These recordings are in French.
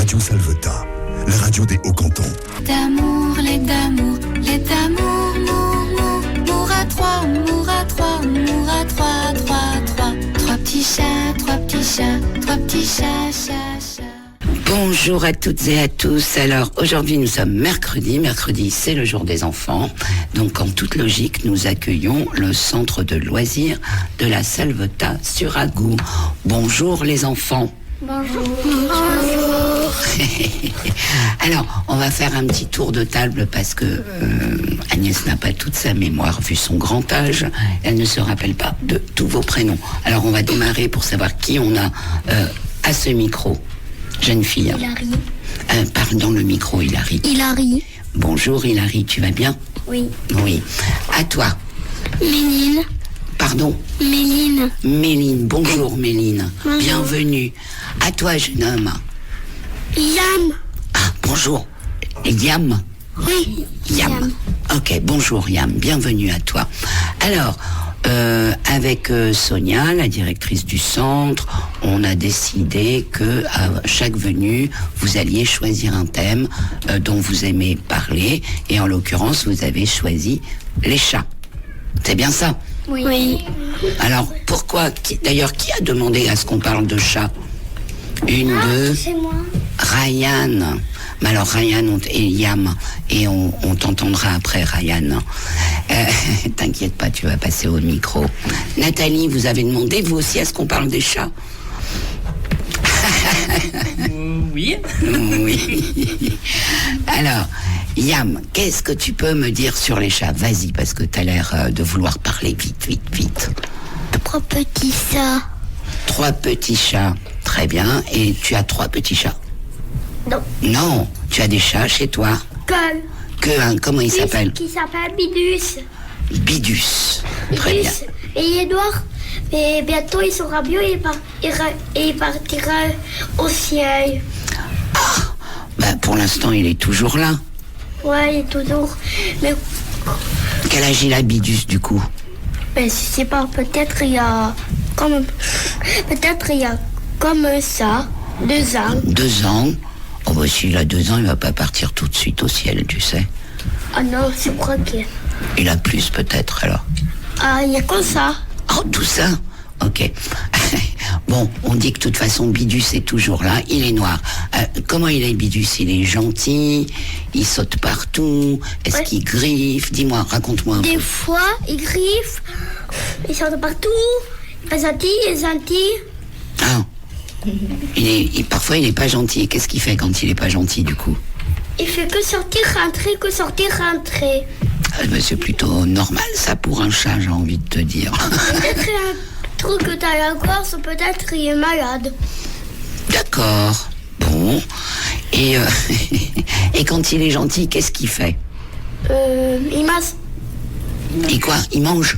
Radio Salvetat, la radio des Hauts-Cantons. D'amour, les d'amour, mour à trois, mour à trois, mour à trois, trois. Trois petits chats, trois petits chats, chat. Bonjour à toutes et à tous. Alors aujourd'hui nous sommes mercredi c'est le jour des enfants. Donc en toute logique nous accueillons le centre de loisirs de la Salvetat sur Agou. Bonjour les enfants. Bonjour. Alors, on va faire un petit tour de table parce que Agnès n'a pas toute sa mémoire vu son grand âge. Elle ne se rappelle pas de tous vos prénoms. Alors, on va démarrer pour savoir qui on a à ce micro. Jeune fille. Hilary. Pardon, le micro, Hilary. Hilary. Bonjour Hilary, tu vas bien? Oui. Oui. À toi. Méline. Pardon? Méline. Méline. Bonjour Méline. Bonjour. Bienvenue. À toi, jeune homme. Yam. Ah, bonjour. Yam. Oui. Yam. Ok, bonjour Yam. Bienvenue à toi. Alors, avec Sonia, la directrice du centre, on a décidé que à chaque venue, vous alliez choisir un thème dont vous aimez parler. Et en l'occurrence, vous avez choisi les chats. C'est bien ça? Oui. Alors, pourquoi? D'ailleurs, qui a demandé à ce qu'on parle de chats? Une, deux... C'est moi. Ryan. Mais alors Ryan et Yam, et on t'entendra après Ryan. T'inquiète pas, tu vas passer au micro. Nathalie, vous avez demandé vous aussi à ce qu'on parle des chats? Oui. Oui. Alors, Yam, qu'est-ce que tu peux me dire sur les chats? Vas-y, parce que t'as l'air de vouloir parler vite. 3 petits chats. 3 petits chats, très bien. Et tu as 3 petits chats? Non. Non, tu as des chats chez toi? Comment il s'appelle? Qui s'appelle Bidus. Bidus. Très bien. Et il est noir. Mais bientôt il sera vieux et il partira au ciel. Pour l'instant, il est toujours là. Ouais, il est toujours. Mais Quel âge il a, Bidus, du coup? je sais pas, peut-être il y a comme ça, 2 ans. 2 ans. Oh, bah, s'il a 2 ans, il va pas partir tout de suite au ciel, tu sais. Ah non, je crois que... Il a plus, peut-être, alors. Ah, il y a comme ça. Oh, tout ça? Ok. Bon, on dit que de toute façon, Bidus est toujours là. Il est noir. Comment il est, Bidus? Il est gentil? Il saute partout? Est-ce qu'il griffe? Dis-moi, raconte-moi un peu. Des fois, il griffe, il sort de partout, il est gentil. Ah. Parfois, il n'est pas gentil. Qu'est-ce qu'il fait quand il n'est pas gentil, du coup? Il fait que sortir, rentrer. C'est plutôt normal, ça, pour un chat, j'ai envie de te dire. Peut-être il y a un truc que t'as la gorge, ou peut-être il est malade. D'accord. Bon. Et quand il est gentil, qu'est-ce qu'il fait? Il mange. Et quoi? Il mange?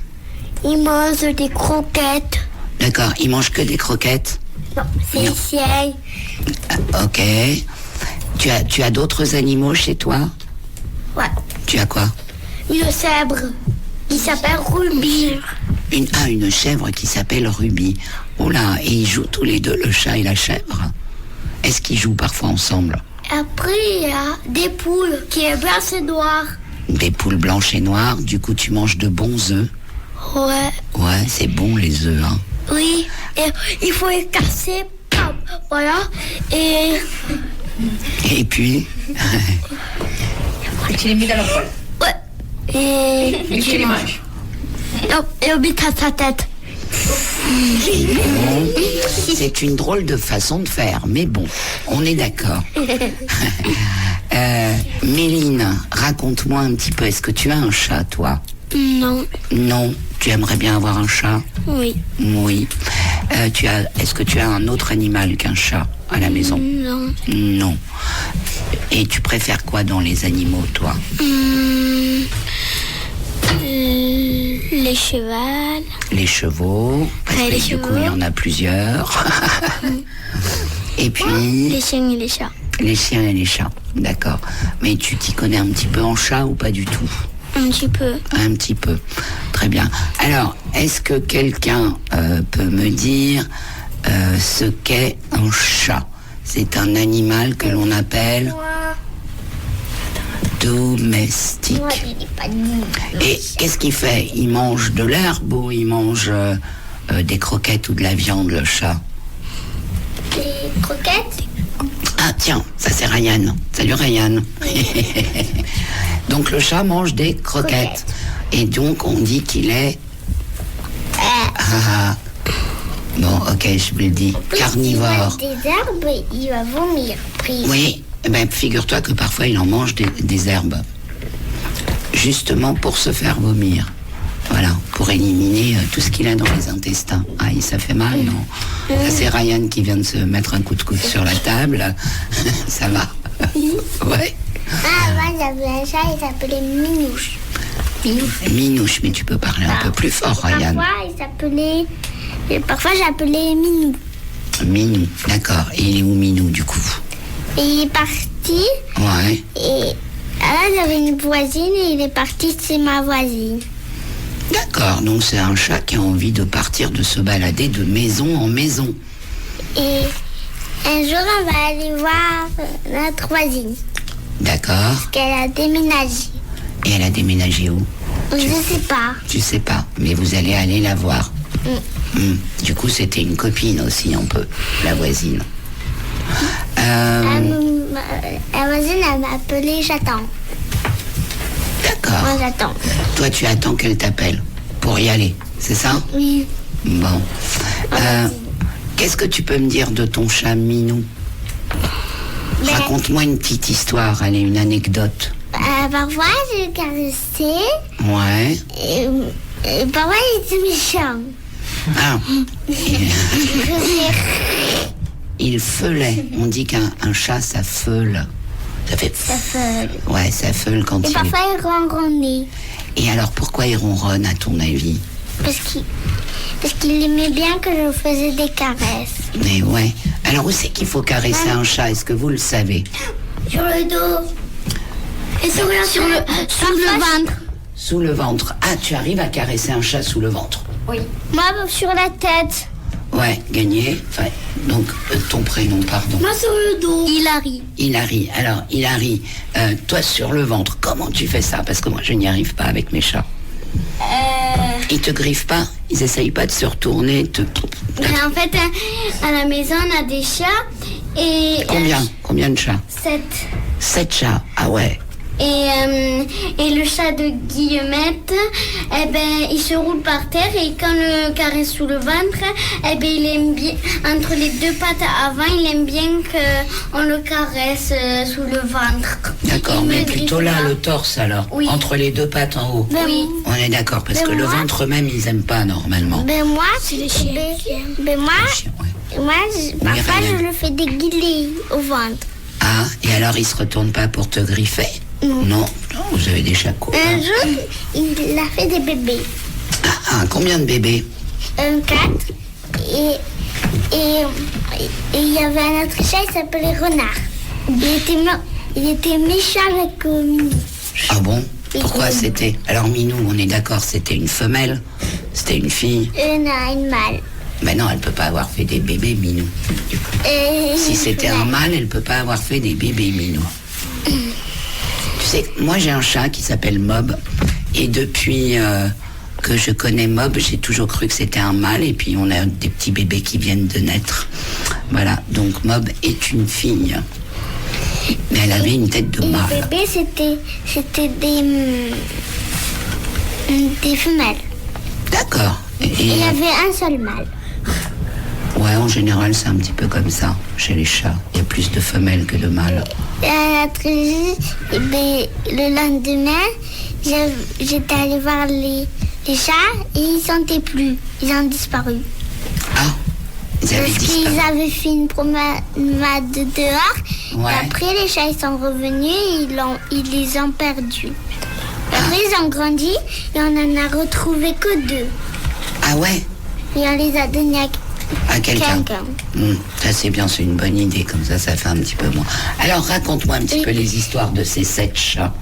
Il mange des croquettes. D'accord. Il mange que des croquettes? Non, c'est Non. ciel. Ok. Tu as d'autres animaux chez toi? Ouais. Tu as quoi? Une zèbre. Il s'appelle Ruby. Une chèvre qui s'appelle Ruby. Oh là, et ils jouent tous les deux, le chat et la chèvre? Est-ce qu'ils jouent parfois ensemble? Après, il y a des poules qui est blanche et noire. Des poules blanches et noires, du coup tu manges de bons œufs? Ouais. Ouais, c'est bon les œufs, hein. Oui, et il faut les casser, pam, voilà, et puis Et tu les mets dans leur poêle. ouais, et tu les manges. non, et on met à sa tête. c'est une drôle de façon de faire, mais bon, on est d'accord. Méline, raconte-moi un petit peu, est-ce que tu as un chat, toi? Non. Non, tu aimerais bien avoir un chat? Oui. Oui. Est-ce que tu as un autre animal qu'un chat à la maison? Non. Non. Et tu préfères quoi dans les animaux, toi? Les chevaux. Les chevaux, parce Ouais, que les du coup, chevaux. il y en a plusieurs. Et puis, Les chiens et les chats. les chiens et les chats, d'accord. Mais tu t'y connais un petit peu en chat ou pas du tout? Un petit peu. Un petit peu. Très bien. Alors, est-ce que quelqu'un peut me dire ce qu'est un chat? c'est un animal que l'on appelle domestique. Moi, je n'ai pas dit. Et qu'est-ce qu'il fait? Il mange de l'herbe ou il mange des croquettes ou de la viande, le chat? Des croquettes. Ah tiens, ça c'est Ryan. Salut Ryan. Donc le chat mange des croquettes. Et donc on dit qu'il est... Ah. Bon, ok, je vous le dis. Carnivore. Il mange des herbes, il va vomir. Oui, eh ben, figure-toi que parfois il en mange des herbes. Justement pour se faire vomir. Voilà, pour éliminer tout ce qu'il a dans les intestins. Ah, ça fait mal, non? Ça, c'est Ryan qui vient de se mettre un coup de coude sur la table. Ça va? Ouais. Ah, moi j'avais un chat, il s'appelait Minouche. Minouche, mais tu peux parler un peu plus fort, Ryan. Parfois j'appelais Minou. Minou, d'accord. Et il est où Minou, du coup? Et il est parti. Ouais. Et là, j'avais une voisine et il est parti chez ma voisine. D'accord, donc c'est un chat qui a envie de partir, de se balader de maison en maison. Et un jour, on va aller voir notre voisine. D'accord. Parce qu'elle a déménagé. Et elle a déménagé où? Je sais pas. Tu sais pas, mais vous allez aller la voir. Du coup, c'était une copine aussi, un peu, la voisine. La voisine, elle m'a appelé j'attends. D'accord. Moi, j'attends. Toi, tu attends qu'elle t'appelle pour y aller, c'est ça? Oui. Bon. Qu'est-ce que tu peux me dire de ton chat Minou? Raconte-moi une petite histoire, allez, une anecdote. Parfois, je le caressais. Ouais. Et parfois, il était méchant. Ah. Il feulait. On dit qu'un chat, ça feule. Ça fait... Ça feule. Ouais, ça feule quand Et parfois, il ronronnait. Et alors, pourquoi il ronronne, à ton avis? Parce qu'il aimait bien que je faisais des caresses. Mais ouais. Alors, où c'est qu'il faut caresser un chat? Est-ce que vous le savez? Sur le dos. Et sous le ventre. Sous le ventre. Ah, tu arrives à caresser un chat sous le ventre? Oui. Moi, sur la tête. Ouais, gagné. Enfin, donc, ton prénom, pardon. Moi, sur le dos. Hilary. Hilary. Alors, Hilary, toi sur le ventre, comment tu fais ça? Parce que moi, je n'y arrive pas avec mes chats. Ils te griffent pas? Ils essayent pas de se retourner, En fait, à la maison, on a des chats et... Combien de chats? 7. 7 chats, ah ouais. Et le chat de Guillemette, il se roule par terre et quand on le caresse sous le ventre, il aime bien, entre les deux pattes avant, il aime bien qu'on le caresse sous le ventre. D'accord, mais plutôt là, le torse alors, oui. Entre les deux pattes en haut. Oui. On est d'accord, parce que le ventre même, ils aiment pas normalement. Moi, c'est les chiens. Parfois, je le fais déguiler au ventre. Ah, et alors il se retourne pas pour te griffer? Non, vous avez des chats courts. Un jour, il a fait des bébés. Combien de bébés? 4. Et il y avait un autre chat, il s'appelait Renard. Il était méchant avec Minou. Ah bon? Pourquoi c'était? Alors Minou, on est d'accord, c'était une femelle? C'était une fille? Une mâle. Ben non, elle peut pas avoir fait des bébés Minou. Si c'était un mâle, elle peut pas avoir fait des bébés Minou. Tu sais, moi j'ai un chat qui s'appelle Mob. Et depuis que je connais Mob, j'ai toujours cru que c'était un mâle. Et puis on a des petits bébés qui viennent de naître. Voilà, donc Mob est une fille. Mais elle avait une tête de mâle. Les bébés, c'était des femelles. D'accord. Et il y avait un seul mâle. Ouais, en général, c'est un petit peu comme ça, chez les chats. Il y a plus de femelles que de mâles. Le lendemain, j'étais allée voir les chats et ils sentaient plus. Ils ont disparu. Ah, ils avaient disparu. Parce qu'ils avaient fait une promenade dehors. Ouais. Et après, les chats, ils sont revenus et ils les ont perdus. Après, ils ont grandi et on en a retrouvé que 2. Ah ouais? Et on les a donnés à quelqu'un. Ça c'est bien, c'est une bonne idée, comme ça fait un petit peu moins. Alors raconte-moi un petit peu les histoires de ces 7 chats.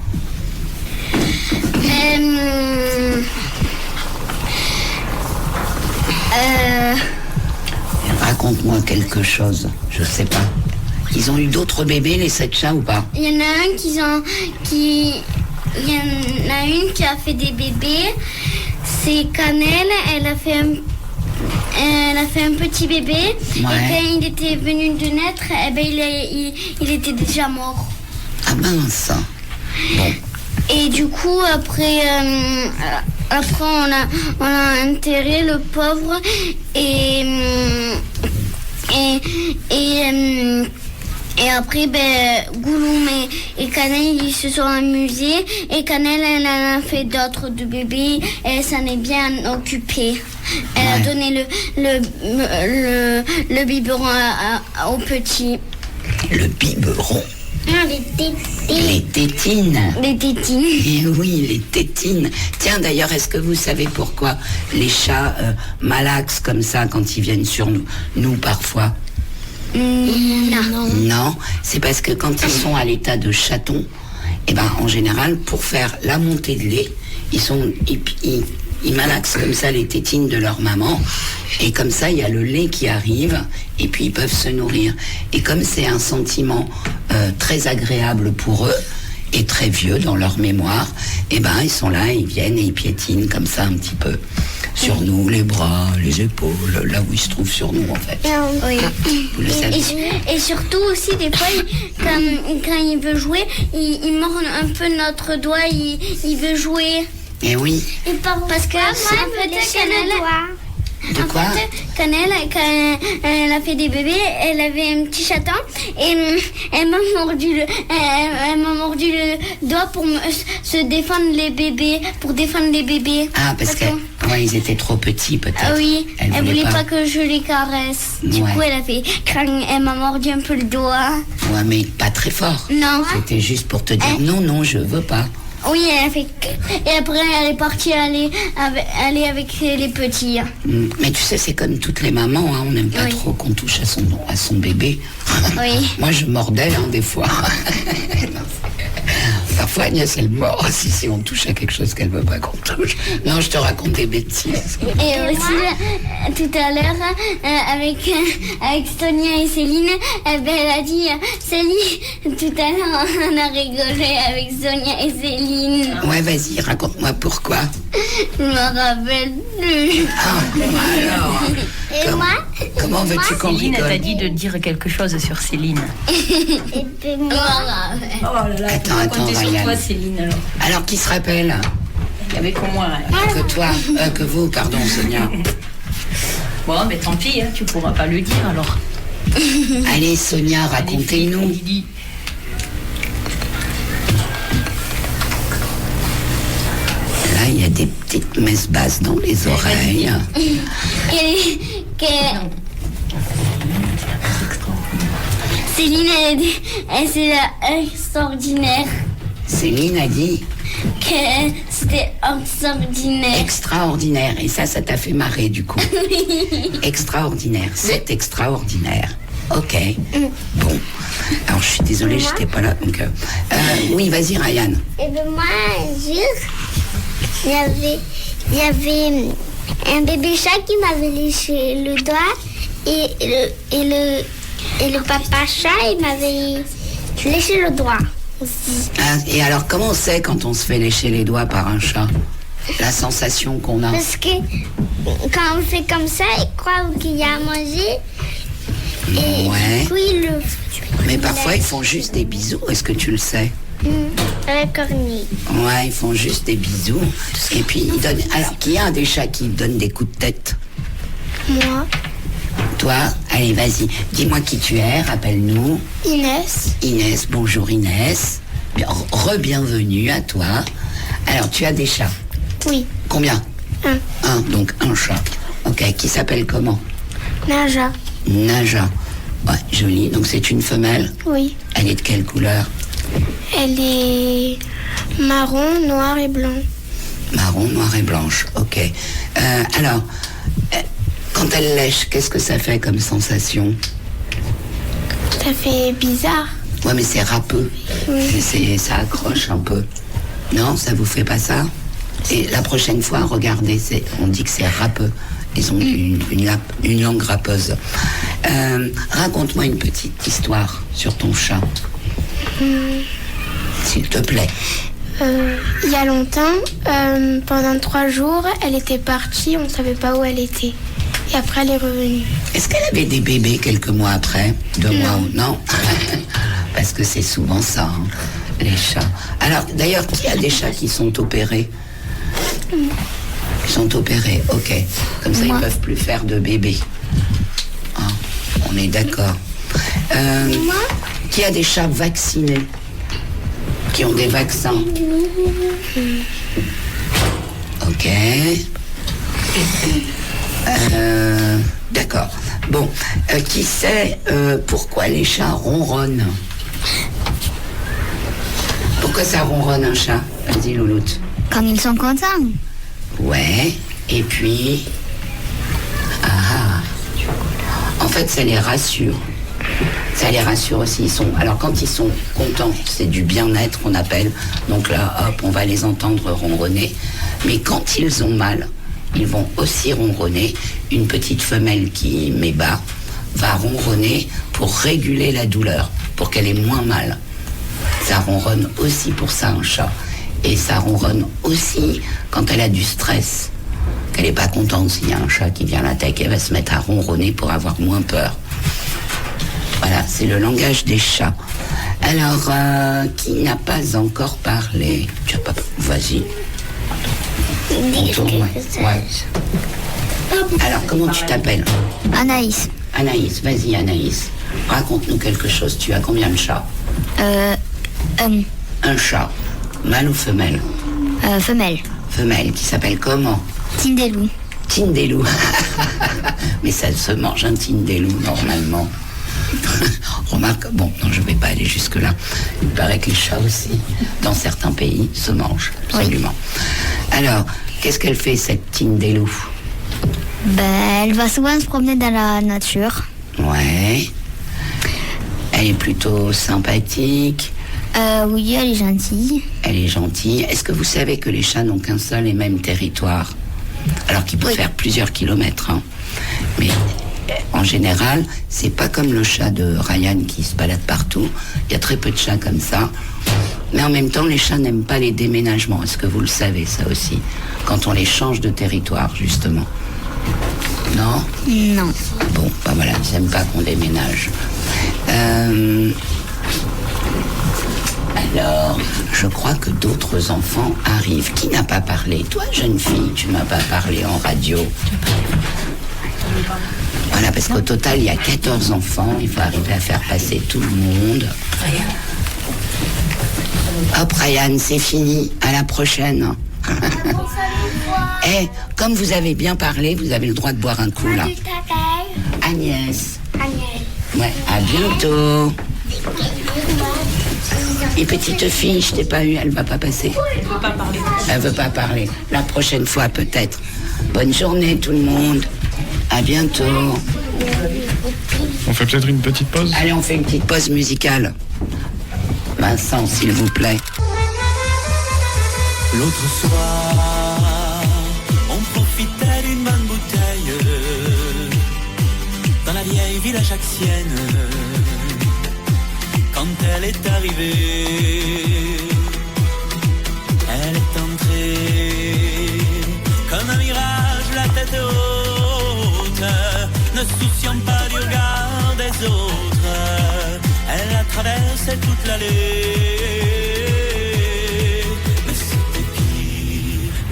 Raconte-moi quelque chose, je sais pas. Ils ont eu d'autres bébés, les 7 chats, ou pas? Il y en a un il y en a une qui a fait des bébés. C'est Cannelle, elle a fait un petit bébé. Ouais. Et quand il était venu de naître, eh ben, il était déjà mort. Ah mince. Bon. Et du coup, après on a enterré le pauvre et après, Gouloum et Cannelle, ils se sont amusés. Et Cannelle, elle en a fait d'autres de bébés. Et elle s'en est bien occupée. Elle a donné le biberon au petit. Le biberon. Non, les tétines. Les tétines. Les tétines. Eh oui, les tétines. Tiens, d'ailleurs, est-ce que vous savez pourquoi les chats malaxent comme ça quand ils viennent sur nous parfois? Non. Non, c'est parce que quand ils sont à l'état de chaton, eh ben, en général, pour faire la montée de lait, ils malaxent comme ça les tétines de leur maman, et comme ça, il y a le lait qui arrive, et puis ils peuvent se nourrir. Et comme c'est un sentiment très agréable pour eux, et très vieux dans leur mémoire, eh ben, ils sont là, ils viennent et ils piétinent comme ça un petit peu sur nous, les bras, les épaules, là où ils se trouvent sur nous en fait. Oui. Vous le savez. Et surtout aussi, des fois, quand il veut jouer, il mord un peu notre doigt, il veut jouer. Eh oui. Parce que c'est un peu Cannelle. De quoi? En fait, Cannelle, quand elle a fait des bébés, elle avait un petit chaton et elle m'a mordu le doigt pour se défendre les bébés, pour défendre les bébés. Ah, parce que ils étaient trop petits peut-être. Ah oui, elle voulait pas pas que je les caresse. Du coup, elle a fait crang, elle m'a mordu un peu le doigt. Ouais, mais pas très fort. Non. C'était juste pour te dire non, je veux pas. Oui, elle a fait. Et après, elle est partie aller avec les petits. Mais tu sais, c'est comme toutes les mamans, hein, on n'aime pas trop qu'on touche à son bébé. Oui. Moi, je mordais des fois. Parfois, Agnès, elle mord si on touche à quelque chose qu'elle veut pas qu'on touche. Non, je te raconte des bêtises. Et aussi, tout à l'heure, avec Sonia et Céline, elle a dit, Céline, tout à l'heure, on a rigolé avec Sonia et Céline. Ouais, vas-y, raconte-moi pourquoi. Je me rappelle plus. Ah, alors. Et moi? Comment veux-tu qu'on Céline, elle t'a rigole? dit de dire quelque chose sur Céline. Et puis moi. Oh là là, Attends, sur Ryan. toi, Céline, alors. Alors, qui se rappelle? Il y avait qu'au moi. Que toi, que vous, pardon, Sonia. Bon, mais tant pis, hein, tu pourras pas le dire, alors. Allez, Sonia, racontez-nous. Lily. Là, il y a des petites messes basses dans les oreilles. Céline, c'est extraordinaire. Céline a dit Que c'était extraordinaire. extraordinaire. Et ça t'a fait marrer, du coup. Extraordinaire. C'est extraordinaire. Ok. Bon. Alors, je suis désolée, j'étais pas là. Donc, oui, vas-y, Ryan. Et bien moi, un jour, il y avait un bébé chat qui m'avait léché le doigt et le papa chat, il m'avait léché le doigt aussi. Ah, et alors, comment on sait quand on se fait lécher les doigts par un chat? La sensation qu'on a. Parce que quand on fait comme ça, il croit qu'il y a à manger. Et Ouais. du coup, il le... Mais parfois, ils font juste des bisous. Est-ce que tu le sais? Avec cornille. Ouais, ils font juste des bisous. Et puis, ils donnent... Alors, qui a des chats qui donnent des coups de tête? Moi, Toi, allez, vas-y. Dis-moi qui tu es, rappelle-nous. Inès. Inès, bonjour Inès. Re-bienvenue à toi. Alors, tu as des chats. Oui. Combien? Un. Donc un chat. Ok, qui s'appelle comment? Naja. Naja. Ouais, jolie. Donc c'est une femelle. Oui. Elle est de quelle couleur? Elle est marron, noir et blanc. Marron, noir et blanche. Ok. Alors, quand elle lèche, qu'est-ce que ça fait comme sensation? Ça fait bizarre. Ouais, mais c'est râpeux. Oui. Ça accroche un peu. Non, ça vous fait pas ça? Et la prochaine fois, regardez, on dit que c'est râpeux. Ils ont une langue râpeuse. Raconte-moi une petite histoire sur ton chat. S'il te plaît. Il y a longtemps, pendant 3 jours, elle était partie, on ne savait pas où elle était. Et après, elle est revenue. Est-ce qu'elle avait des bébés quelques mois après? 2 mois ou non? Parce que c'est souvent ça, hein, les chats. Alors, d'ailleurs, qui a des chats qui sont opérés? Ils sont opérés, ok. Comme ça, ils peuvent plus faire de bébés. Hein, on est d'accord. Qui a des chats vaccinés? Qui ont des vaccins? Ok. D'accord. Bon, qui sait pourquoi les chats ronronnent? Pourquoi ça ronronne un chat? Vas-y, Louloute. Quand ils sont contents. Ouais, et puis... En fait, ça les rassure. Ça les rassure aussi. Alors, quand ils sont contents, c'est du bien-être, on appelle. Donc là, hop, on va les entendre ronronner. Mais quand ils ont mal, ils vont aussi ronronner. Une petite femelle qui met bas va ronronner pour réguler la douleur, pour qu'elle ait moins mal. Ça ronronne aussi pour ça, un chat. Et ça ronronne aussi quand elle a du stress. Qu'elle n'est pas contente s'il y a un chat qui vient l'attaquer, elle va se mettre à ronronner pour avoir moins peur. Voilà, c'est le langage des chats. Alors, qui n'a pas encore parlé? Tu as pas... Vas-y. Ouais. Alors, comment tu t'appelles? Anaïs. Anaïs, vas-y Anaïs. Raconte-nous quelque chose. Tu as combien de chats? Un chat. Mâle ou femelle? Femelle. Femelle, qui s'appelle comment? Tindelou. Tindelou. Mais ça se mange un Tindelou normalement. Remarque, bon, non, je ne vais pas aller jusque-là. Il paraît que les chats aussi, dans certains pays, se mangent, absolument. Oui. Alors, qu'est-ce qu'elle fait, cette Tindelou? Elle va souvent se promener dans la nature. Ouais. Elle est plutôt sympathique. Oui, elle est gentille. Elle est gentille. Est-ce que vous savez que les chats n'ont qu'un seul et même territoire? Alors qu'ils peuvent faire plusieurs kilomètres, hein. Mais en général, c'est pas comme le chat de Ryan qui se balade partout. Il y a très peu de chats comme ça. Mais en même temps, les chats n'aiment pas les déménagements. Est-ce que vous le savez, ça aussi? Quand on les change de territoire, justement. Non? Non. Bon, ben voilà, ils n'aiment pas qu'on déménage. Alors, je crois que d'autres enfants arrivent. Qui n'a pas parlé? Toi, jeune fille, tu m'as pas parlé en radio. Voilà, parce qu'au total, il y a 14 enfants. Il faut arriver à faire passer tout le monde. Hop, Ryan, c'est fini. À la prochaine. Eh, comme vous avez bien parlé, vous avez le droit de boire un coup, là. Agnès. Ouais, à bientôt. Et petite fille, je t'ai pas eu, elle va pas passer. Elle veut pas parler. Elle veut pas parler. La prochaine fois, peut-être. Bonne journée, tout le monde. À bientôt. On fait peut-être une petite pause? Allez, on fait une petite pause musicale. Vincent, s'il vous plaît. L'autre soir, on profitait d'une bonne bouteille dans la vieille ville ajaxienne. Quand elle est arrivée, elle est entrée comme un mirage, la tête haute, ne souciant pas du regard des autres. Elle a traversé toute l'allée.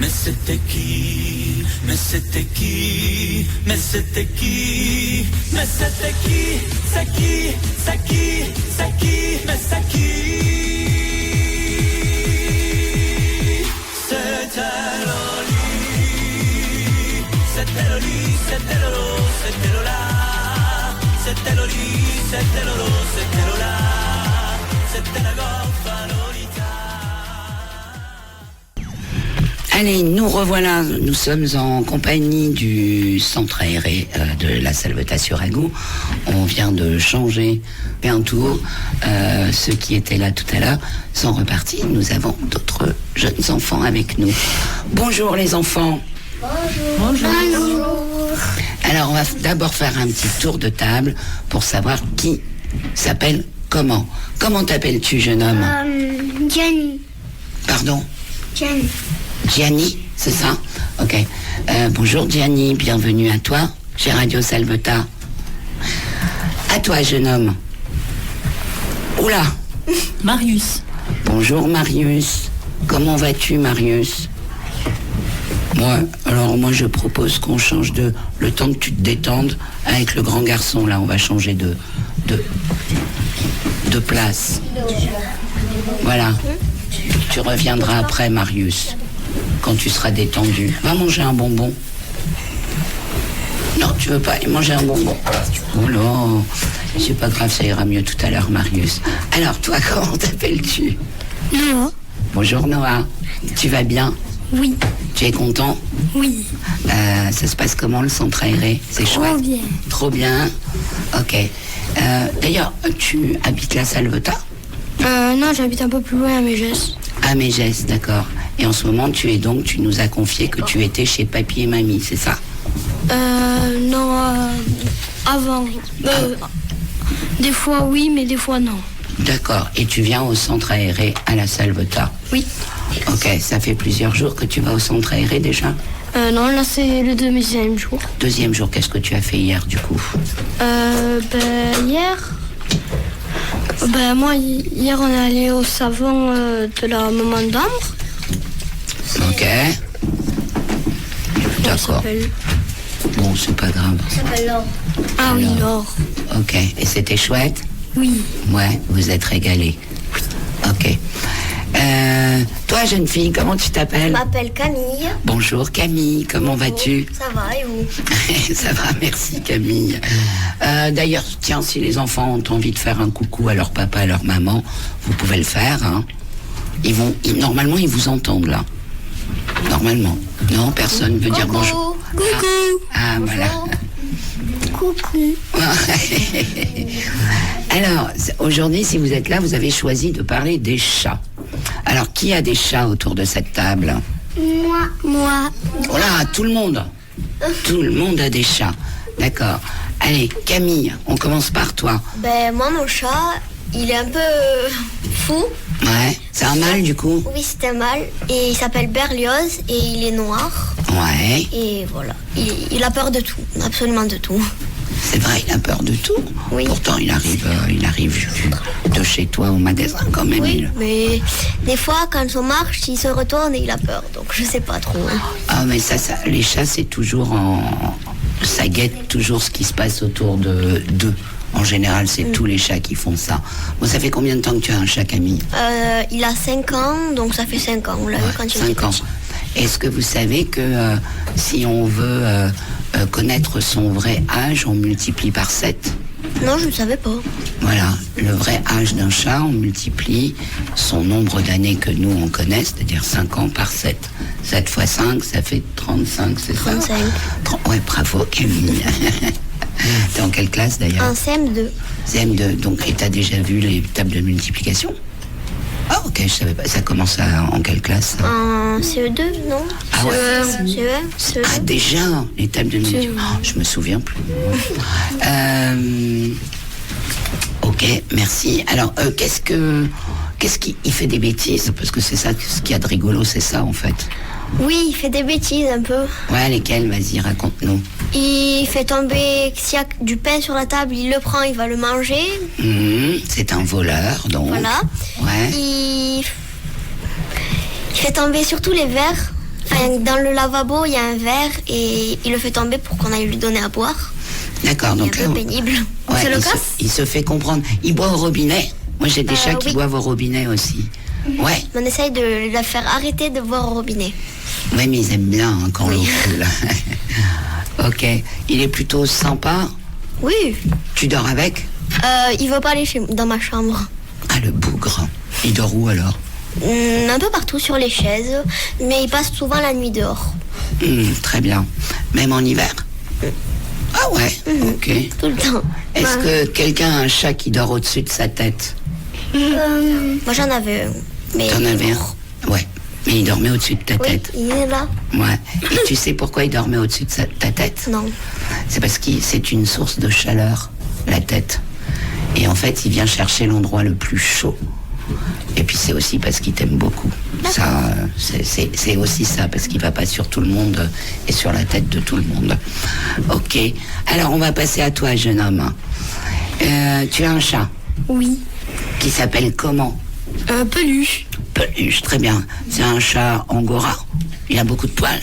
Mais c'était qui? Mais c'était qui? Mais c'était qui? Mais c'était qui? C'est qui? C'est qui? C'est qui? Mais c'est qui? C'était Loli. C'était Loli, c'était Lolo, c'était Lola. C'était Loli, c'était Lolo, c'était Lola. C'était la gorfa Lolita. Allez, nous revoilà, nous sommes en compagnie du centre aéré de la Salvetat-sur-Agou. On vient de changer un tour. Ceux qui étaient là tout à l'heure sont repartis. Nous avons d'autres jeunes enfants avec nous. Bonjour les enfants. Bonjour. Alors, on va d'abord faire un petit tour de table pour savoir qui s'appelle comment. Comment t'appelles-tu, jeune homme? Gianni. Pardon? Gianni. Gianni, c'est ça? Ok. Bonjour Gianni, bienvenue à toi, chez Radio Salvetat. À toi, jeune homme. Oula! Marius. Bonjour Marius. Comment vas-tu, Marius? Moi je propose qu'on change le temps que tu te détendes avec le grand garçon. Là, on va changer de place. Voilà. Tu reviendras après, Marius, quand tu seras détendu. Va manger un bonbon. Non, tu veux pas aller manger un bonbon? Oh là, c'est pas grave, ça ira mieux tout à l'heure, Marius. Alors, toi, comment t'appelles-tu? Noah. Bonjour Noah. Tu vas bien? Oui. Tu es content? Oui. Ça se passe comment, le centre aéré? C'est chouette? bien. Trop bien. Ok. D'ailleurs, tu habites la Salvetat? Non, j'habite un peu plus loin à Mégès. À Mégès, d'accord. Et en ce moment, tu nous as confié que tu étais chez papy et mamie, c'est ça? Non, avant. Des fois oui, mais des fois non. D'accord. Et tu viens au centre aéré à la Salvetat? Oui. Ok, ça fait plusieurs jours que tu vas au centre aéré déjà? Non, là c'est le deuxième jour. Deuxième jour, qu'est-ce que tu as fait hier du coup? Hier, hier on est allé au savon de la maman d'Ambre. Ok. D'accord. Bon, c'est pas grave. Ça s'appelle Laure. Ah oui, Laure. Ok. Et c'était chouette? Oui. Ouais, vous êtes régalés. Ok. Toi, jeune fille, comment tu Je t'appelles? m'appelle Camille. Bonjour Camille, comment vas-tu? Ça va et vous? Ça va, merci Camille. D'ailleurs, tiens, si les enfants ont envie de faire un coucou à leur papa, à leur maman, vous pouvez le faire. Hein. Normalement, ils vous entendent là. Normalement. Non, personne ne veut dire bonjour. Coucou. Ah, voilà. Coucou. Alors, aujourd'hui, si vous êtes là, vous avez choisi de parler des chats. Alors, qui a des chats autour de cette table? Moi. Oh là, tout le monde. Tout le monde a des chats. D'accord. Allez, Camille, on commence par toi. Moi, mon chat, il est un peu fou. Ouais, c'est un mâle du coup? Oui, c'est un mâle. Et il s'appelle Berlioz et il est noir. Ouais. Et voilà. Il a peur de tout, absolument de tout. C'est vrai, il a peur de tout. Oui. Pourtant, il arrive de chez toi au magasin quand même. Oui, mais des fois, quand on marche, il se retourne et il a peur. Donc, je sais pas trop. Ah, mais ça, les chats, c'est toujours ça guette toujours ce qui se passe autour d'eux. En général, c'est tous les chats qui font ça. Bon, ça fait combien de temps que tu as un chat, Camille? Il a 5 ans, donc ça fait 5 ans. On l'a eu quand il était 5 ans. petit. Est-ce que vous savez que si on veut connaître son vrai âge, on multiplie par 7? Non, je ne savais pas. Voilà, le vrai âge d'un chat, on multiplie son nombre d'années que nous on connaît, c'est-à-dire 5 ans par 7. 7 fois 5, ça fait 35, c'est ça? 35. Ouais, bravo Camille. T'es en quelle classe d'ailleurs? En CM2. CM2, donc, et t'as déjà vu les tables de multiplication? Ah ok, je savais pas, ça commence en quelle classe ça? En CE2, non? Ah ouais. CE1, Ah CE2. déjà, les tables de multiplication. Oh, je me souviens plus. Ok, merci. Alors, qu'est-ce qui il fait des bêtises? Parce que c'est ça, ce qu'il y a de rigolo, c'est ça en fait. Oui, il fait des bêtises un peu. Ouais, lesquelles? Vas-y, raconte-nous. Il fait tomber, s'il y a du pain sur la table, il le prend, il va le manger. C'est un voleur, donc. Voilà. Ouais. Il fait tomber surtout les verres. Enfin, dans le lavabo, il y a un verre et il le fait tomber pour qu'on aille lui donner à boire. D'accord, donc C'est un peu pénible. ouais, C'est le casse. il se fait comprendre. Il boit au robinet. Moi, j'ai des chats qui oui. boivent au robinet aussi. Ouais. On essaye de la faire arrêter de boire au robinet. Ouais, mais ils aiment bien hein, quand Oui. l'eau coule. Ok. Il est plutôt sympa. Oui. Tu dors avec? Il veut pas aller dans ma chambre. Ah, le bougre. Il dort où alors? Un peu partout sur les chaises, mais il passe souvent la nuit dehors. Très bien. Même en hiver? Ah ouais, ok. Tout le temps. Est-ce que quelqu'un a un chat qui dort au-dessus de sa tête? Moi j'en avais un. Mais T'en il est avais mort. un? Ouais. Mais il dormait au-dessus de ta tête. Il est là. Ouais. Et tu sais pourquoi il dormait au-dessus de ta tête? Non. C'est parce que c'est une source de chaleur, la tête. Et en fait, il vient chercher l'endroit le plus chaud. Et puis c'est aussi parce qu'il t'aime beaucoup. Ça, c'est aussi ça, parce qu'il va pas sur tout le monde et sur la tête de tout le monde. Ok. Alors on va passer à toi, jeune homme. Tu as un chat Oui. qui s'appelle comment? Peluche. Peluche, très bien. C'est un chat angora. Il a beaucoup de poils.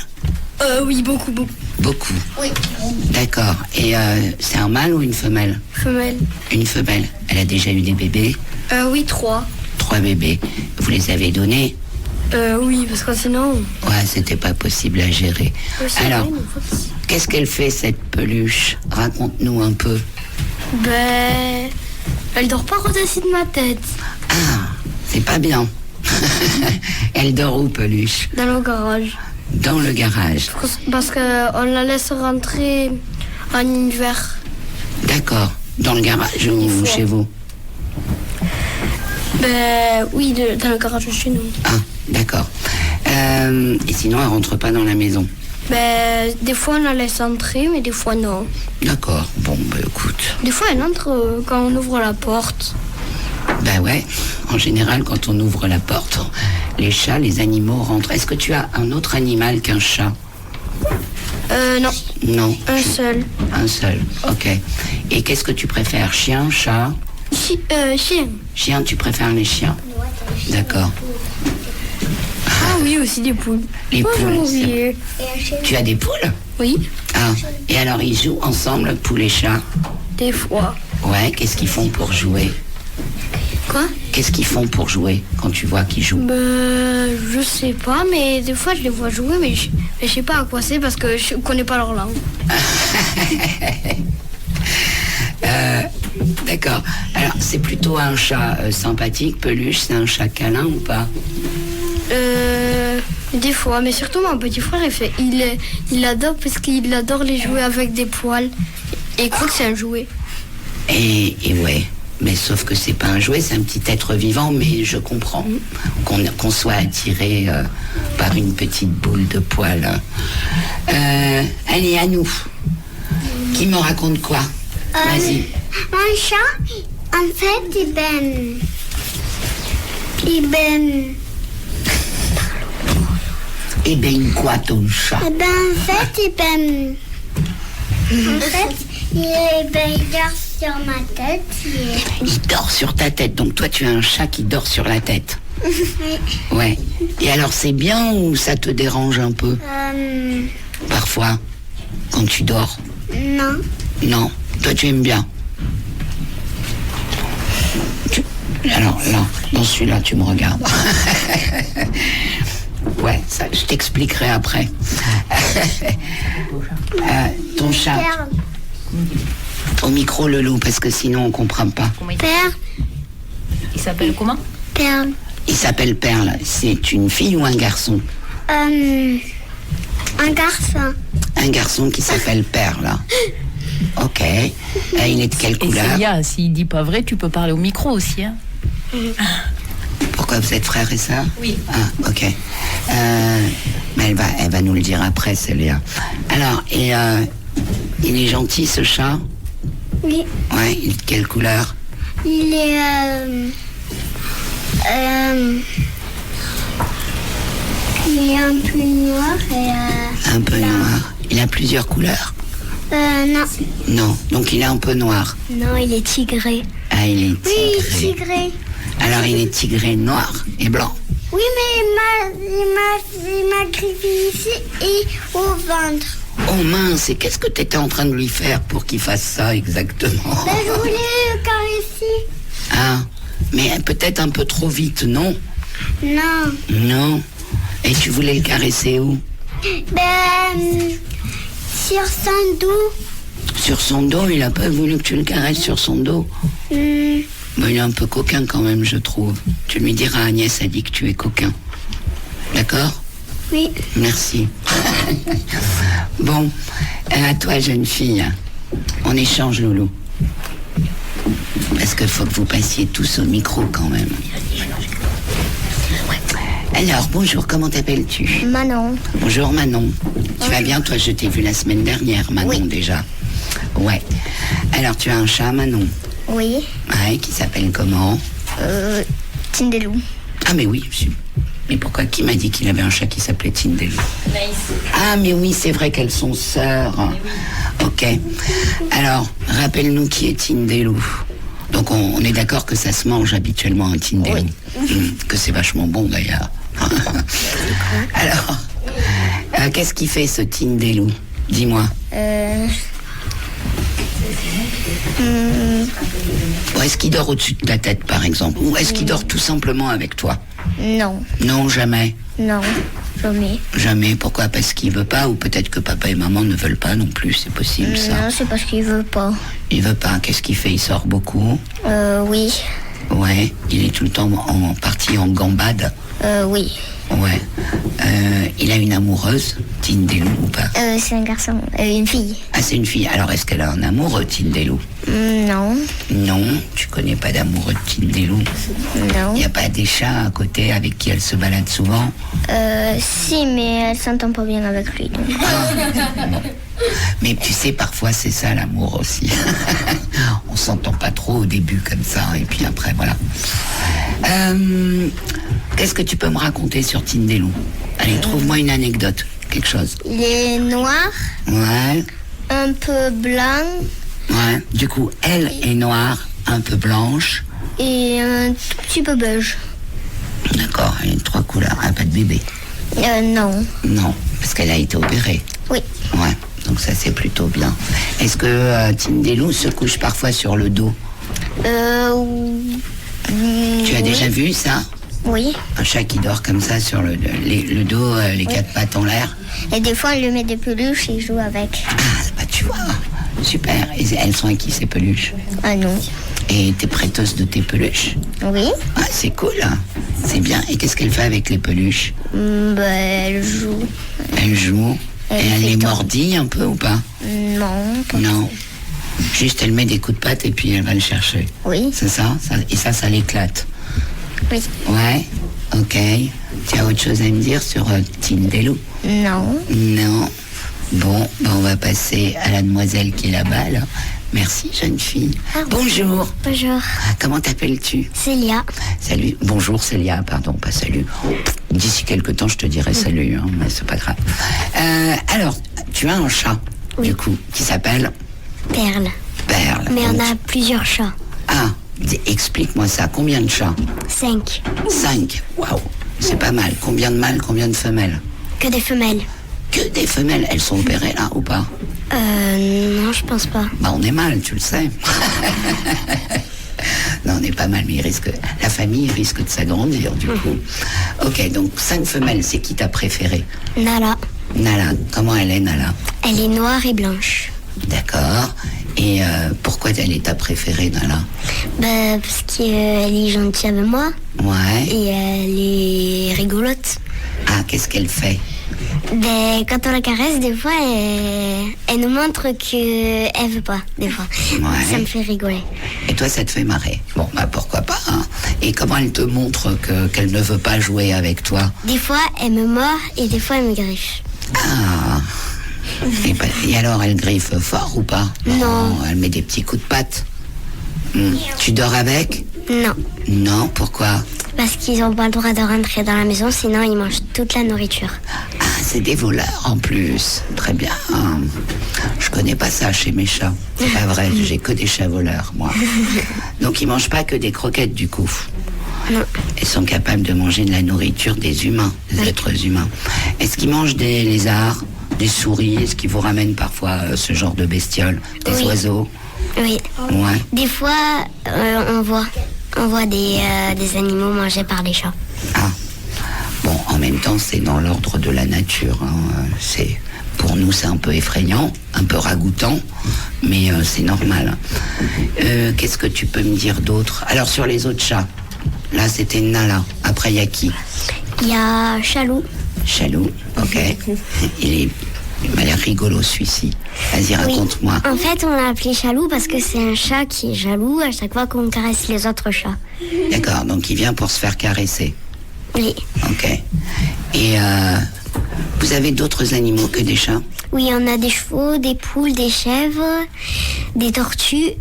Oui, beaucoup. Beaucoup. Oui. D'accord. Et c'est un mâle ou une femelle? Femelle. Une femelle. Elle a déjà eu des bébés? Oui, 3. 3 bébés. Vous les avez donnés? Oui, parce que sinon... Ouais, c'était pas possible à gérer. Alors, vrai, mais faut- qu'est-ce qu'elle fait, cette peluche? Raconte-nous un peu. Ben... Elle dort pas au-dessus de ma tête. Ah, c'est pas bien. Elle dort où, peluche? Dans le garage. Dans le garage. Parce qu'on la laisse rentrer en hiver. D'accord. Dans le garage ou fois. chez vous? Ben oui, dans le garage de chez nous. Ah, d'accord. Et sinon, elle rentre pas dans la maison? Ben, des fois on la laisse entrer, mais des fois non. D'accord. Bon, bah écoute. Des fois elle entre quand on ouvre la porte. Ben ouais, en général, quand on ouvre la porte, les chats, les animaux rentrent. Est-ce que tu as un autre animal qu'un chat? Non, Non. un seul. Un seul, ok. Et qu'est-ce que tu préfères? Chien, chat? Chien. Chien, tu préfères les chiens? D'accord. Ah oui, aussi des poules. Les Oh, j'en ai poules, oublié. Tu as des poules? Oui, Ah, et alors ils jouent ensemble, poules et chats? des fois. Ouais, qu'est-ce qu'ils font pour jouer? Quoi? Qu'est-ce qu'ils font pour jouer quand tu vois qu'ils jouent? Ben, je sais pas, mais des fois je les vois jouer, mais je sais pas à quoi c'est parce que je connais pas leur langue. D'accord. Alors, c'est plutôt un chat sympathique, peluche, c'est un chat câlin ou pas? Des fois, mais surtout mon petit frère, il adore parce qu'il adore les jouer avec des poils. Et il croit que c'est un jouet. Et ouais, mais sauf que c'est pas un jouet, c'est un petit être vivant, mais je comprends qu'on soit attiré par une petite boule de poils. Allez, à nous. Qui me raconte quoi? Vas-y. Mon chat, en fait, Eh ben, quoi ton chat? en fait, il dort sur ma tête. Il dort sur ta tête, donc toi tu as un chat qui dort sur la tête. Ouais. Et alors c'est bien ou ça te dérange un peu parfois quand tu dors? Non. Non, toi tu aimes bien. Alors là, dans celui-là, tu me regardes. Ouais, ça, je t'expliquerai après. Ton chat, Perle. au micro le loup, parce que sinon on comprend pas. Comment Perle. il s'appelle comment? Perle. Il s'appelle Perle. C'est une fille ou un garçon? Un garçon. Un garçon qui s'appelle Perle. Ok. Il est de quelle Et couleur? Célia, s'il dit pas vrai, tu peux parler au micro aussi, hein? Pourquoi vous êtes frères et sœurs? Oui. Ah, ok. Mais elle va nous le dire après, Célia. Alors, et il est gentil ce chat? Oui. Ouais, il est de quelle couleur? Il est un peu noir et Un peu noir. Il a plusieurs couleurs? non. Non, donc il est un peu noir. Non, il est tigré. Ah, il est Oui, tigré. tigré. Alors il est tigré noir et blanc. Oui, mais il m'a griffé ici et au ventre. Oh mince, et qu'est-ce que tu étais en train de lui faire pour qu'il fasse ça exactement? Ben, je voulais le caresser. Ah, mais peut-être un peu trop vite, non? Non. Non. Et tu voulais le caresser où? Ben, sur son dos. Sur son dos, il a pas voulu que tu le caresses sur son dos. Mais il est un peu coquin quand même, je trouve. Tu lui diras, Agnès a dit que tu es coquin. D'accord? Oui. Merci. Bon, à toi, jeune fille. On échange, Loulou. Parce qu'il faut que vous passiez tous au micro quand même. Alors, bonjour, comment t'appelles-tu? Manon. Bonjour Manon. Tu vas bien? Toi, je t'ai vu la semaine dernière, Manon, déjà. Ouais. Alors, tu as un chat, Manon? Oui. Ouais, qui s'appelle comment? Tindelou. Ah, mais oui, mais pourquoi? Qui m'a dit qu'il avait un chat qui s'appelait Tindelou? Ah, mais oui, c'est vrai qu'elles sont sœurs. Ok. Alors, rappelle-nous qui est Tindelou. Donc, on est d'accord que ça se mange habituellement, un Tindelou. Que c'est vachement bon, d'ailleurs. Alors, qu'est-ce qu'il fait, ce Tindelou? Dis-moi. Ou est-ce qu'il dort au-dessus de ta tête, par exemple? Ou est-ce qu'il dort tout simplement avec toi? Non. Non, jamais. Non. Jamais. Jamais. Pourquoi? Parce qu'il veut pas, ou peut-être que papa et maman ne veulent pas non plus, c'est possible ça. Non, c'est parce qu'il veut pas. Il veut pas. Qu'est-ce qu'il fait? Il sort beaucoup? Oui. Ouais. Il est tout le temps en partie en gambade? Oui. Ouais. Il a une amoureuse, Tindelou, ou pas? C'est un garçon. Une fille. Ah, c'est une fille. Alors, est-ce qu'elle a un amoureux, Tindelou? Non. Non, tu connais pas d'amoureux de Tindelou? Non. Il n'y a pas des chats à côté avec qui elle se balade souvent? Si, mais elle s'entend pas bien avec lui. Donc. Mais tu sais, parfois c'est ça l'amour aussi. On s'entend pas trop au début comme ça, et puis après voilà. Qu'est-ce que tu peux me raconter sur Tindelou? Allez, trouve-moi une anecdote, quelque chose. Il est noir, Ouais, un peu blanc ouais. Du coup, elle est noire, un peu blanche. et un tout petit peu beige. D'accord, elle a 3 couleurs. Elle n'a pas de bébé? Non. Non, parce qu'elle a été opérée. Oui. Ouais, donc ça c'est plutôt bien. Est-ce que Tindelou se couche parfois sur le dos? Tu as déjà vu ça? Oui. Un chat qui dort comme ça sur le dos, les 4 pattes en l'air. Et des fois, on lui met des peluches et il joue avec. Ah, bah tu vois, super. Et elles sont à qui ces peluches? Ah non. Et t'es prêteuse de tes peluches? Oui. Ah, c'est cool, hein. C'est bien. Et qu'est-ce qu'elle fait avec les peluches? Elle joue. Elle joue. Et elle fait les tout. mordit un peu ou pas? Non. Pas Non. Juste elle met des coups de patte et puis elle va le chercher. Oui. C'est ça? Et ça l'éclate. Oui. Ouais, ok. Tu as autre chose à me dire sur Tindelou? Non. Non. Bon, ben on va passer à la demoiselle qui est là-bas, là. Merci, jeune fille. Bonjour. Bonjour. Comment t'appelles-tu? Célia. Salut. Bonjour, Célia. Pardon, pas salut. D'ici quelque temps, je te dirai salut, hein, mais c'est pas grave. Alors, tu as un chat, du coup, qui s'appelle Perle. Perle. Mais on a plusieurs chats. Ah, explique-moi ça. Combien de chats? 5. 5. Waouh, c'est pas mal. Combien de mâles, combien de femelles? Que des femelles. Que des femelles. Elles sont opérées là ou pas? Non, je pense pas. Bah, on est mal, tu le sais. Non, on est pas mal, mais la famille risque de s'agrandir du coup. Ok, donc 5 femelles, c'est qui ta préférée? Nala. Nala, comment elle est, Nala? Elle est noire et blanche. D'accord. Et pourquoi elle est ta préférée, Nala? Parce qu'elle est gentille avec moi. Ouais. Et elle est rigolote. Ah, qu'est-ce qu'elle fait? Quand on la caresse, des fois, elle nous montre qu'elle veut pas, des fois. Ouais. Ça me fait rigoler. Et toi, ça te fait marrer? Bon, bah pourquoi pas, hein. Et comment elle te montre qu'elle ne veut pas jouer avec toi? Des fois, elle me mord et des fois, elle me griffe. Ah. Et alors, elle griffe fort ou pas? Non. Elle met des petits coups de patte. Tu dors avec? Non. Non, pourquoi? Parce qu'ils n'ont pas le droit de rentrer dans la maison, sinon ils mangent toute la nourriture. Ah, c'est des voleurs en plus. Très bien. Je connais pas ça chez mes chats. C'est pas vrai, j'ai que des chats voleurs, moi. Donc ils mangent pas que des croquettes du coup. Non. Ils sont capables de manger de la nourriture des humains, des êtres humains. Est-ce qu'ils mangent des lézards, des souris? Est-ce qu'ils vous ramènent parfois ce genre de bestioles? Des oiseaux? Oui. Ouais. Des fois, on voit des animaux mangés par les chats. Ah. Bon, en même temps, c'est dans l'ordre de la nature, hein. Pour nous, c'est un peu effrayant, un peu ragoûtant, mais c'est normal. Qu'est-ce que tu peux me dire d'autre? Alors, sur les autres chats, là, c'était Nala. Après, il y a qui? Il y a Chalou. Chalou, ok. Il m'a l'air rigolo, celui-ci. Vas-y, raconte-moi. En fait, on l'a appelé Chalou parce que c'est un chat qui est jaloux à chaque fois qu'on caresse les autres chats. D'accord, donc il vient pour se faire caresser. Oui. Ok. Et vous avez d'autres animaux que des chats? Oui, on a des chevaux, des poules, des chèvres, des tortues.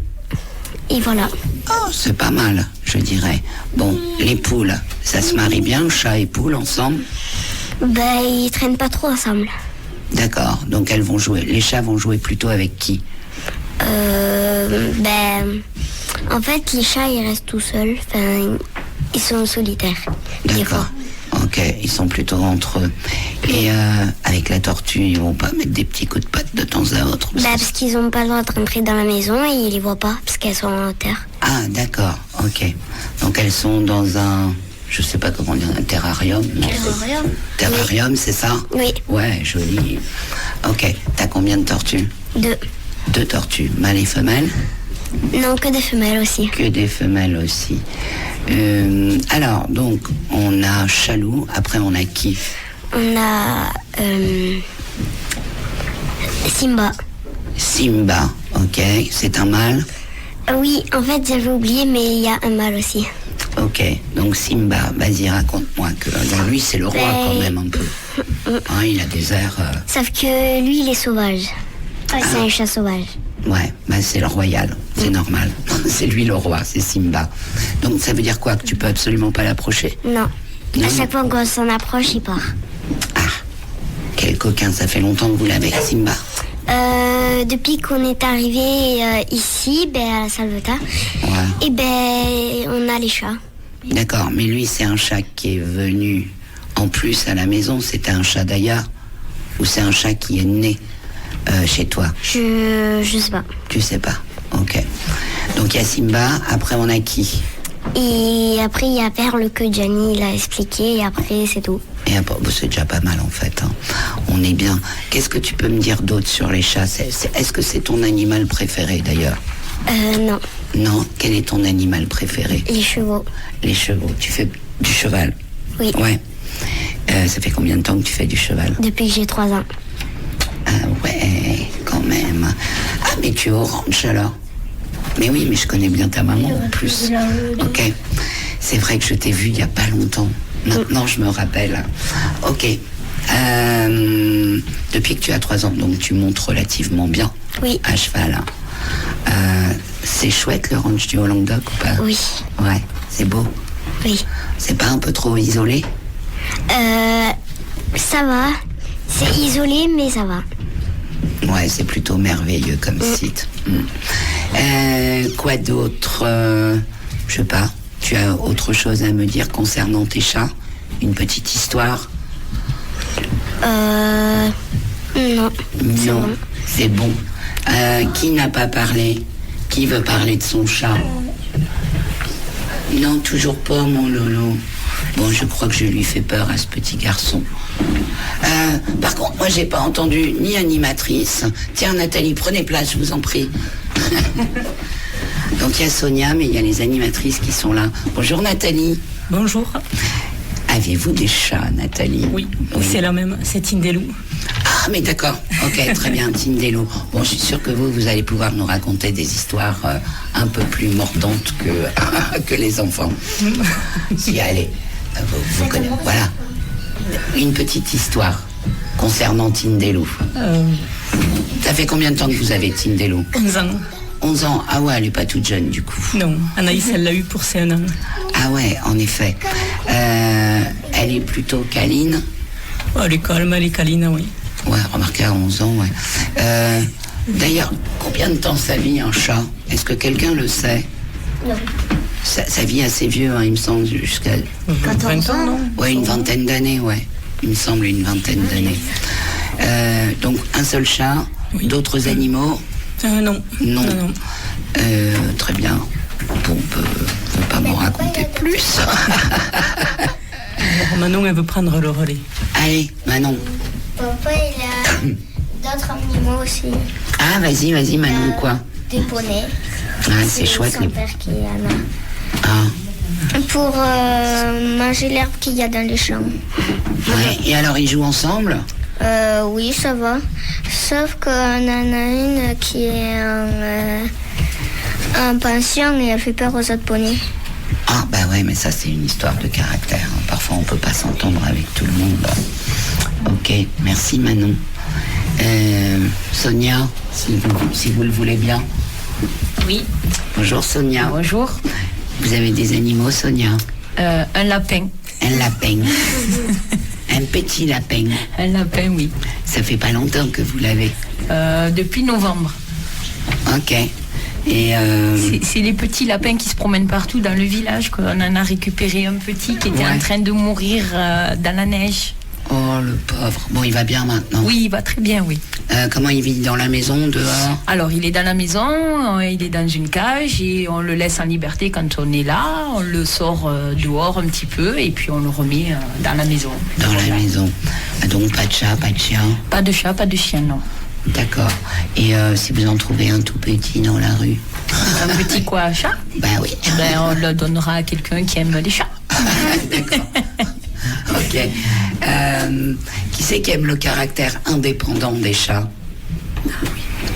Et voilà. Oh, c'est pas mal, je dirais. Bon, les poules, ça se marie bien, chat et poule ensemble? Ben, ils traînent pas trop ensemble. D'accord, donc elles vont jouer. Les chats vont jouer plutôt avec qui? En fait, les chats, ils restent tout seuls. Enfin, ils sont solitaires. Des fois. D'accord. Ok, ils sont plutôt entre eux. Et avec la tortue, ils vont pas mettre des petits coups de patte de temps à autre? Parce qu'ils ont pas le droit de rentrer dans la maison et ils les voient pas parce qu'elles sont en hauteur. Ah, d'accord, ok. Donc elles sont dans un... Je sais pas comment dire, un terrarium? Non, terrarium, c'est ça? Oui. Ouais, joli. Ok, t'as combien de tortues? 2. 2 tortues, mâles et femelles? Non, que des femelles aussi. Que des femelles aussi. Alors, donc, on a Chalou, après on a qui? On a Simba. Simba, ok, c'est un mâle? Oui, en fait, j'avais oublié, mais il y a un mâle aussi. Ok, donc Simba, vas-y, raconte-moi que dans lui, c'est le roi quand même un peu. Hein, il a des airs... Sauf que lui, il est sauvage. C'est un chat sauvage. Ouais, bah c'est le royal, c'est normal. C'est lui le roi, c'est Simba. Donc ça veut dire quoi? Que tu peux absolument pas l'approcher? Non. Non. À chaque fois qu'on s'en approche, il part. Ah, quel coquin, ça fait longtemps que vous l'avez, Simba? Depuis qu'on est arrivé ici, à la Salvetat, Ouais. et on a les chats. D'accord, mais lui, c'est un chat qui est venu en plus à la maison. C'était un chat d'ailleurs? Ou c'est un chat qui est né chez toi? Je sais pas. Tu sais pas, ok. Donc il y a Simba, après on a qui? Et après, il y a Perle que Gianni l'a expliqué, et après, c'est tout. Et après, bon, c'est déjà pas mal en fait, hein. On est bien. Qu'est-ce que tu peux me dire d'autre sur les chats? Est-ce que c'est ton animal préféré d'ailleurs? Non. Non, quel est ton animal préféré? Les chevaux. Les chevaux, tu fais du cheval? Oui. Ouais. Ça fait combien de temps que tu fais du cheval? Depuis que j'ai 3 ans. Ah ouais, quand même. Ah, mais tu es au ranch alors? Mais oui, mais je connais bien ta maman en plus. Ok. C'est vrai que je t'ai vu il n'y a pas longtemps. Maintenant, je me rappelle. Ok. Depuis que tu as 3 ans, donc tu montes relativement bien. Oui. À cheval. C'est chouette le ranch du Haut-Languedoc ou pas? Oui. Ouais, c'est beau. Oui. C'est pas un peu trop isolé? Ça va. C'est isolé, mais ça va. Ouais, c'est plutôt merveilleux comme site. Quoi d'autre? Je sais pas. Tu as autre chose à me dire concernant tes chats? Une petite histoire? Non. Non, c'est bon. Qui n'a pas parlé? Qui veut parler de son chat? Non, toujours pas, mon Lolo. Bon, je crois que je lui fais peur à ce petit garçon. Par contre, moi, j'ai pas entendu ni animatrice. Tiens, Nathalie, prenez place, je vous en prie. Donc, il y a Sonia, mais il y a les animatrices qui sont là. Bonjour, Nathalie. Bonjour. Avez-vous des chats, Nathalie? Oui, c'est la même, c'est Tindelou. Ah, mais d'accord. Ok, très bien, Tindelou. Bon, je suis sûre que vous allez pouvoir nous raconter des histoires un peu plus mordantes que les enfants. Si, allez, vous connaissez. Voilà. Une petite histoire concernant Tindelou. Ça fait combien de temps que vous avez Tindelou? 11 ans. 11 ans. Ah ouais, elle n'est pas toute jeune, du coup. Non, Anaïs, elle l'a eu pour ses 1 an. Ah ouais, en effet. Elle est plutôt câline. Oh, elle est calme, elle est câline, oui. Ouais, remarquez, à 11 ans, ouais. D'ailleurs, combien de temps ça vit un chat? Est-ce que quelqu'un le sait? Non. Ça vit assez vieux, hein, il me semble, jusqu'à... 20 ans, non? Ouais, une vingtaine d'années, ouais. Il me semble une vingtaine d'années. Donc, un seul chat, Oui. d'autres animaux? Non. Non. Très bien. Bon, faut pas m'en raconter plus. Alors, Manon, elle veut prendre le relais. Allez, Manon. Papa, il a d'autres animaux aussi. Ah, vas-y, Manon, quoi? Des poneys. Ah, c'est chouette, son les... père qui en a. Ah, Pour manger l'herbe qu'il y a dans les champs. ouais. Et alors, ils jouent ensemble? Oui, ça va. Sauf qu'on en a une qui est en pension et elle fait peur aux autres poneys. Ah, bah ouais, mais ça, c'est une histoire de caractère. Parfois, on peut pas s'entendre avec tout le monde. Ok, merci Manon. Sonia, si vous le voulez bien. Oui. Bonjour Sonia. Bonjour. Vous avez des animaux, Sonia? Un lapin. Un lapin. Un petit lapin. Un lapin, oui. Ça fait pas longtemps que vous l'avez? Depuis novembre. Ok. Et c'est les petits lapins qui se promènent partout dans le village. On en a récupéré un petit qui était en train de mourir dans la neige. Oh, le pauvre. Bon, il va bien maintenant? Oui, il va très bien, oui. Comment il vit? Dans la maison, dehors? Alors, il est dans la maison, il est dans une cage et on le laisse en liberté quand on est là. On le sort dehors un petit peu et puis on le remet dans la maison. Dans la maison. Donc, pas de chat, pas de chien? Pas de chat, pas de chien, non. D'accord. Et si vous en trouvez un tout petit dans la rue? Un petit quoi, chat? Ben oui. On le donnera à quelqu'un qui aime les chats. D'accord. Ok. Qui c'est qui aime le caractère indépendant des chats?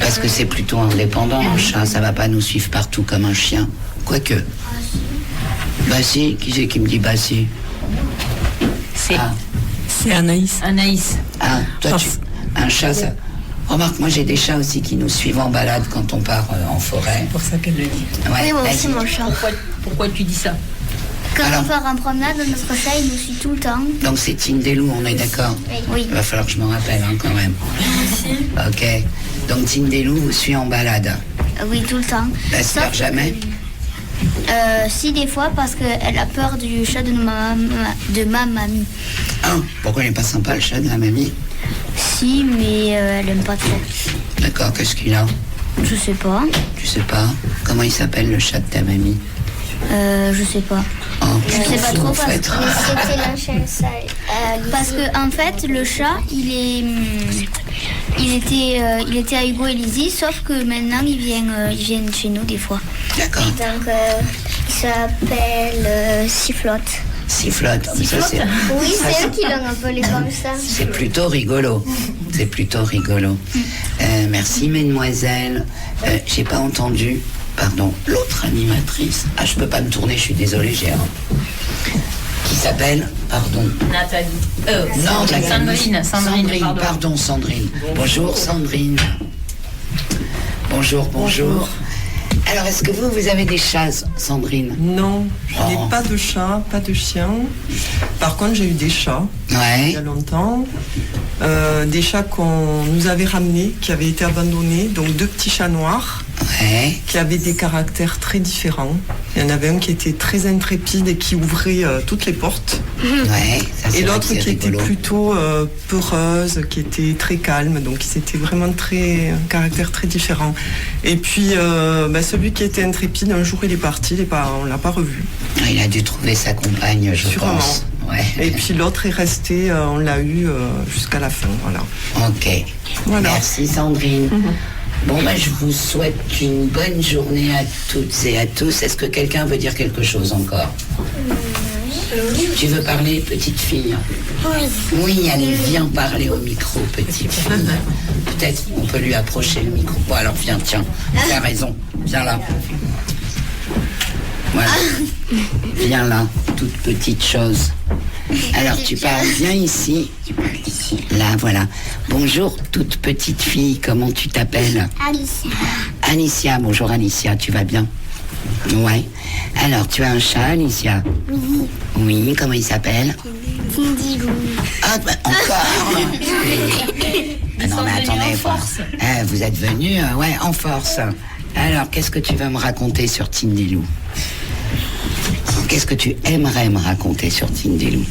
Parce que c'est plutôt indépendant, un chat, ça va pas nous suivre partout comme un chien. Quoique. Bah si, qui c'est qui me dit bah si? C'est Anaïs. Anaïs. Ah, toi un chat, ça... Remarque, moi j'ai des chats aussi qui nous suivent en balade quand on part en forêt. C'est pour ça qu'elle le dit. Ouais, Oui, moi aussi, mon chat. Pourquoi tu dis ça? Quand Alors, on part en promenade, notre chat, il nous suit tout le temps. donc c'est Tindelou, on est d'accord? Oui. Il va falloir que je me rappelle quand même. Ok. Donc Tindelou vous suit en balade? Oui, tout le temps. Elle se perd jamais? Si, des fois, parce qu'elle a peur du chat de ma mamie. Ah, pourquoi il n'est pas sympa le chat de la mamie? Si, mais elle aime pas trop. D'accord, qu'est-ce qu'il a? Je sais pas. Tu sais pas? Comment il s'appelle le chat de ta mamie? Je sais pas. Oh, Je sais pas trop parce que C'était la chaîne parce que en fait le chat il était à Hugo et Lizzie, sauf que maintenant ils viennent chez nous des fois. D'accord. Donc, il s'appelle Sifflotte. Sifflotte. Ça, c'est... Oui, ça, c'est eux qui l'ont appelé comme ça. C'est plutôt rigolo. C'est plutôt rigolo. Merci, mesdemoiselles. J'ai pas entendu, pardon, l'autre animatrice. Ah, je peux pas me tourner, je suis désolée, j'ai un... Qui s'appelle, pardon. Nathalie. Non, Sandrine, pardon, Sandrine. Bonjour, Sandrine. Bonjour. Alors, est-ce que vous avez des chats, Sandrine? Non, je n'ai pas de chat, pas de chien. Par contre, j'ai eu des chats il y a longtemps. Des chats qu'on nous avait ramenés, qui avaient été abandonnés. Donc 2 petits chats noirs qui avaient des caractères très différents. Il y en avait un qui était très intrépide et qui ouvrait toutes les portes. Ça, et l'autre qui était plutôt peureuse, qui était très calme. Donc c'était vraiment un caractère très différent. Et puis celui qui était intrépide, un jour il est parti, on ne l'a pas revu. Il a dû trouver sa compagne, je pense. Ouais. Et puis l'autre est resté, on l'a eu jusqu'à la fin. Voilà. Ok. Voilà. Merci Sandrine. Bon, je vous souhaite une bonne journée à toutes et à tous. Est-ce que quelqu'un veut dire quelque chose encore? Tu veux parler, petite fille? Oui, allez, viens parler au micro, petite fille. Peut-être on peut lui approcher le micro. Bon, alors viens, tiens, tu as raison. Viens là. Voilà. Viens là, toute petite chose. Alors tu parles, viens ici. Là, voilà. Bonjour, toute petite fille, comment tu t'appelles? Alicia. Alicia, bonjour Alicia, tu vas bien? Ouais. Alors, tu as un chat, Alicia? Oui. Oui, comment il s'appelle? Tindelou. Ah, encore. Non, mais attendez, vous êtes venus, en force. Alors, qu'est-ce que tu vas me raconter sur Tindelou? Qu'est-ce que tu aimerais me raconter sur Tindelou?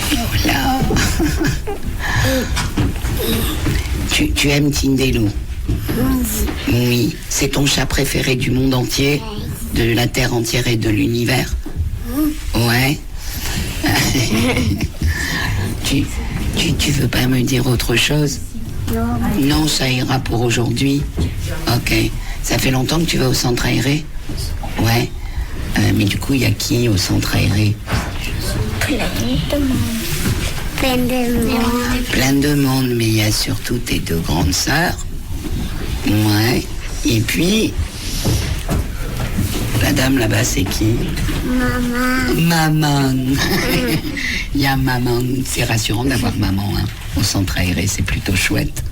Voilà. Tu aimes Tindelou? Oui. C'est ton chat préféré du monde entier? De la terre entière et de l'univers? Ouais. Tu veux pas me dire autre chose? Non, ça ira pour aujourd'hui. Ok. Ça fait longtemps que tu vas au centre aéré? Ouais. Mais du coup, il y a qui au centre aéré? Plein de monde, mais il y a surtout tes 2 grandes sœurs. Ouais. Et puis, La dame là-bas, c'est qui? Maman. Il y a maman. C'est rassurant d'avoir maman au centre aéré, c'est plutôt chouette.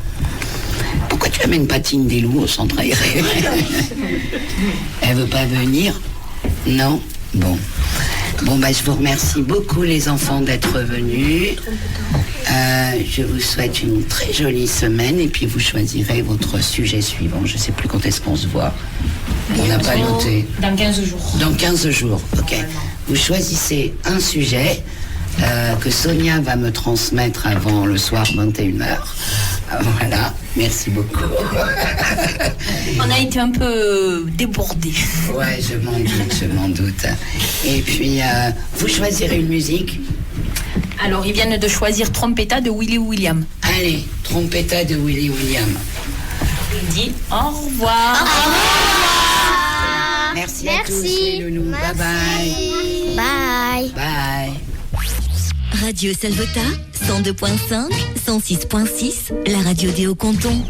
Pourquoi tu amènes Patine des loups au centre aéré? Elle veut pas venir? Non? Bon. Bon, je vous remercie beaucoup les enfants d'être venus. Je vous souhaite une très jolie semaine et puis vous choisirez votre sujet suivant. Je ne sais plus quand est-ce qu'on se voit. On n'a pas noté. Dans 15 jours. Dans 15 jours, ok. Vous choisissez un sujet que Sonia va me transmettre avant le soir 21h. Voilà, merci beaucoup. On a été un peu débordés. Ouais, je m'en doute. Et puis, vous choisirez une musique? Alors, ils viennent de choisir Trompetta de Willy William. Allez, Trompetta de Willy William. Il dit au revoir. Au revoir. Merci à tous les loulous. Bye bye. Bye. Bye. Radio Salvetat, 102.5, 106.6, la radio des Hauts-Cantons.